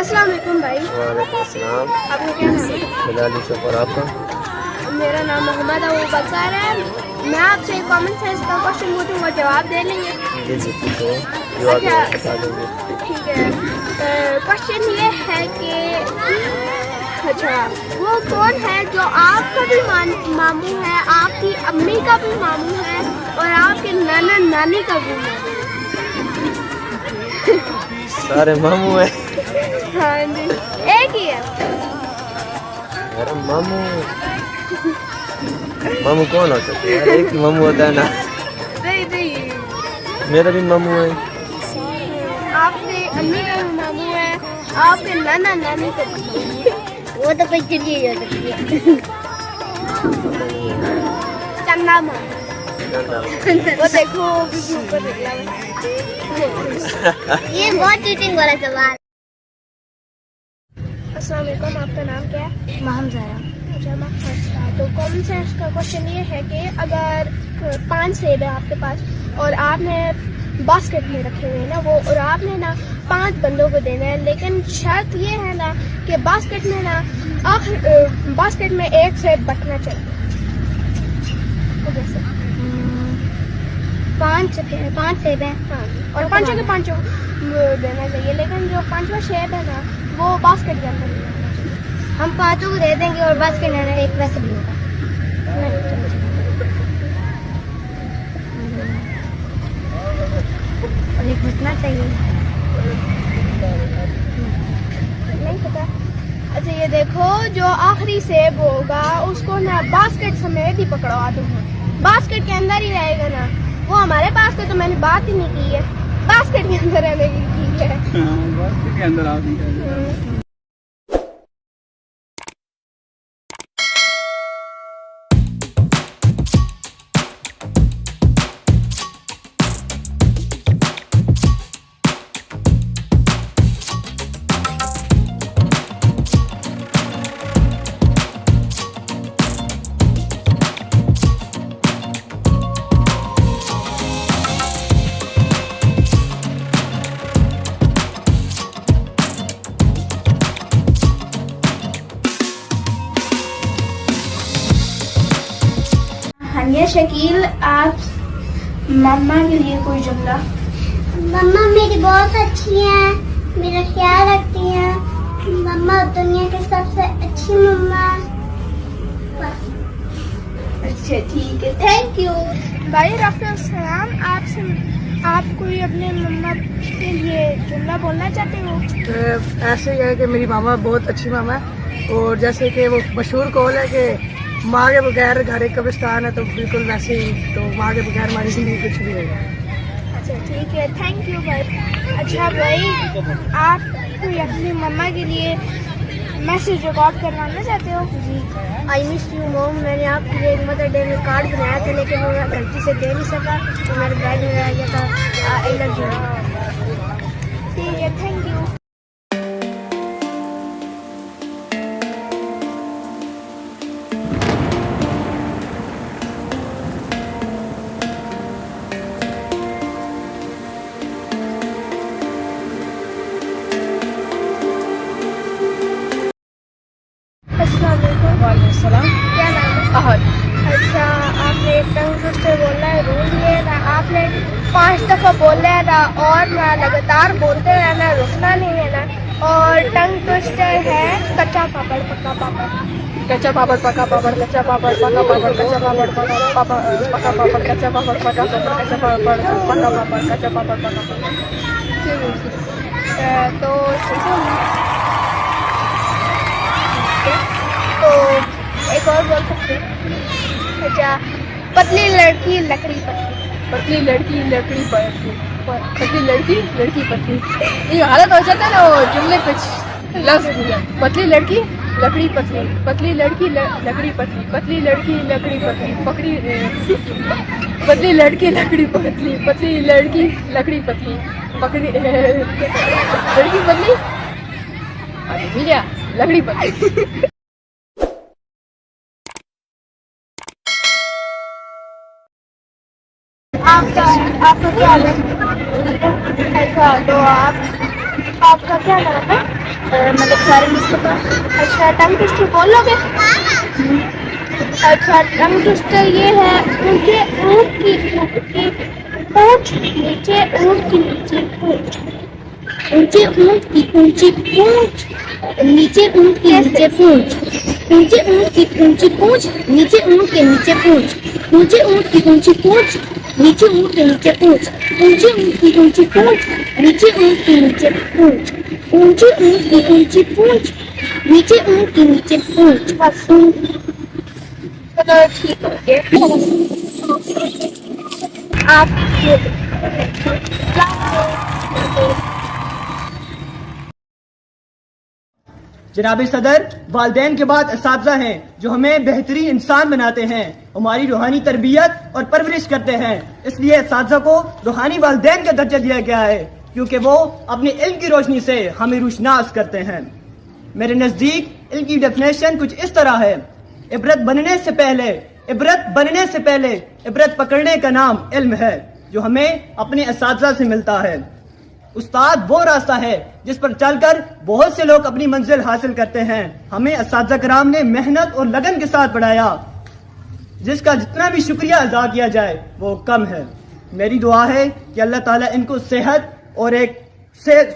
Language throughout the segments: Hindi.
अस्सलाम वालेकुम भाई। वालेकुम अस्सलाम। आपका क्या नाम है? बिलाल यूसुफ। और आपका? मेरा नाम मोहम्मद अबू बकर है। मैं आपसे कॉमन सेंस का क्वेश्चन पूछूंगा, जवाब दे लेंगे? जी जी ठीक है, जवाब अच्छा बता देंगे। ठीक है। क्वेश्चन ये है कि अच्छा वो कौन है जो आपका भी मामू है, आपकी अम्मी का भी मामू है और आपके नाना नानी का भी मामू सारे मामू है। है? हाँ जी, एक ही है। अरे मामू मामू कौन होता है यार? एक ही मामू होता है ना। नहीं नहीं, मेरा भी मामू है। आपके अम्मी का भी मामू है, आपके नाना नानी का भी मामू है। वो तो कोई चीज हो सकती है। चंदा मामा। वो देखो बिल्कुल ऊपर निकला है। ये बहुत चीटिंग वाला सवाल। अस्सलाम वालेकुम, आपका नाम क्या है? मोहम्मद ज़ारा। अच्छा, तो कॉमन सेंस का क्वेश्चन ये है कि अगर 5 सेब है आपके पास और आपने बास्केट में रखे हुए हैं ना वो, और आपने ना 5 बंदों को देना है, लेकिन शर्त ये है ना कि बास्केट में ना बास्केट में एक सेब बचना चाहिए। तो जैसे 5 सेब हैं। हाँ, और पांचों के पांचों देना चाहिए, लेकिन जो 5वां सेब है ना वो बास्केट के अंदर नहीं रहना चाहिए। हम 5 को दे देंगे और बस के नाना एक वैसे भी होगा। और एक बचना चाहिए। नहीं पता। अच्छा ये देखो, जो आखिरी सेब होगा उसको ना बास्केट समेत ही पकड़वा दो, बास्केट के अंदर ही रहेगा ना। वो हमारे पास तो मैंने बात ही नहीं की है, बास्केट के अंदर रहने की ठीक है। बास्केट के अंदर आप हानिया शकील, आप मम्मा के लिए कोई जुमला? मम्मा मेरी बहुत अच्छी है, मेरा ख्याल रखती है। मम्मा दुनिया की सबसे अच्छी मम्मा। बस। अच्छा ठीक है, थैंक यू भाई। राफिल सलाम, आप कोई अपने मम्मा के लिए जुमला बोलना चाहते हो? ऐसे ही है कि मेरी मामा बहुत अच्छी मामा है, और जैसे कि वो मशहूर कौल है कि माँ के बगैर घर एक कब्रिस्तान है, तो बिल्कुल वैसे ही तो माँ के बगैर हमारी जिंदगी कुछ नहीं है। अच्छा ठीक है, थैंक यू भाई। अच्छा भाई, आप कोई अपनी मम्मा के लिए मैसेज रिकॉर्ड करवाना चाहते हो? जी, आई मिस यू मॉम। मैंने आपके लिए एक मदर डे में कार्ड बनाया था, लेकिन वो मैं गलती से दे नहीं सका, तो मेरे बैग में रह गया था। I love you. ठीक है, थैंक यू। वालेकुम। क्या नाम है? अहद। अच्छा, आपने एक टंग ट्विस्टर बोलना है, रूल ये था आपने 5 दफ़ा बोलना था और ना लगातार बोलते रहना, रुकना नहीं है ना। और टंग ट्विस्टर है कच्चा पापड़ पक्का पापड़। कच्चा पापड़ पका पापड़, कच्चा पापड़ पका पापड़, कच्चा पापड़ पका पापड़, कच्चा पापड़ पका पापड़, कच्चा पापड़ पका पापड़, कच्चा पापड़ पका पापड़। तो तो एक और बोल सकते हैं। अच्छा, पतली लड़की लकड़ी पतली। पतली लड़की लकड़ी पतली, पतली लड़की लड़की पतली। ये हालत हो जाता है ना, वो जुमले कुछ लफ्ज। पतली लड़की लकड़ी पतली, पतली लड़की लकड़ी पतली, पतली लड़की लकड़ी पतली, पकड़ी पतली लड़की लकड़ी पतली, पतली लड़की लकड़ी पतली, पकड़ी लड़की पतली, मिल गया लकड़ी पतली। आपका क्या है? अच्छा, तो आप आपका क्या नाम है? मतलब सारे मुस्तफा। अच्छा, टंग ट्विस्टर बोल लोगे? अच्छा, टंग ट्विस्टर ये है, ऊँचे ऊँट की पूंछ, नीचे ऊँट की नीचे पूंछ, ऊँचे ऊँट की ऊँची पूंछ, नीचे ऊँट की नीचे पूंछ, ऊँचे ऊँट की ऊँची पूंछ, नीचे ऊँट के नीचे पूंछ, ऊँचे ऊँट की ऊँची पूंछ, नीचे ऊँट के नीचे पूंछ, ऊँचे ऊँट की ऊँची पूंछ, नीचे ऊँट के नीचे पूंछ, ऊँचे ऊँट की ऊँची पूंछ, नीचे ऊँट की नीचे पूंछ। बस चलो ठीक हो गया। आप जनाब सदर, वालिदैन के बाद असातिज़ा हैं जो हमें बेहतरीन इंसान बनाते हैं, हमारी रूहानी तरबियत और परवरिश करते हैं। इसलिए असातिज़ा को रूहानी वालिदैन का दर्जा दिया गया है, क्योंकि वो अपने इल्म की रोशनी से हमें रोशनास करते हैं। मेरे नज़दीक इल्म की डेफिनेशन कुछ इस तरह है: इबरत बनने से पहले इबरत पकड़ने का नाम इल्म है, जो हमें अपने असातिज़ा से मिलता है। उस्ताद वो रास्ता है जिस पर चलकर बहुत से लोग अपनी मंजिल हासिल करते हैं। हमें असातिज़ा कराम ने मेहनत और लगन के साथ पढ़ाया, जिसका जितना भी शुक्रिया अदा किया जाए वो कम है। मेरी दुआ है कि अल्लाह ताला इनको सेहत और एक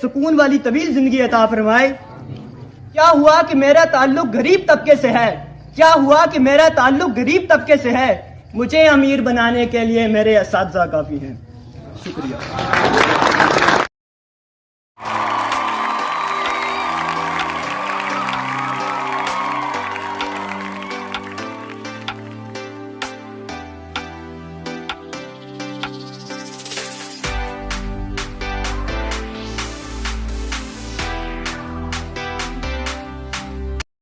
सुकून वाली तवील जिंदगी अता फरमाए। क्या हुआ कि मेरा ताल्लुक गरीब तबके से है, क्या हुआ कि मेरा ताल्लुक गरीब तबके से है, मुझे अमीर बनाने के लिए मेरे असातिज़ा काफी हैं। शुक्रिया।